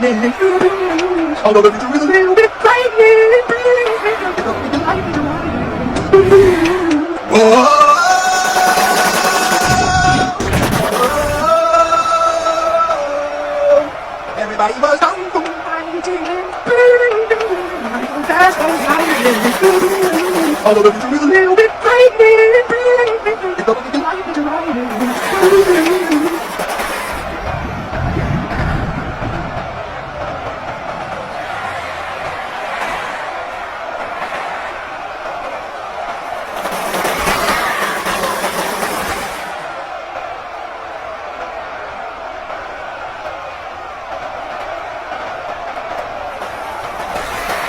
lightning. Although the future is a little bit frightening. It's gonna be the lightning. Whoa. Everybody was kung fu fighting. Although the future is a little bit frightening. It's gonna be the lightning.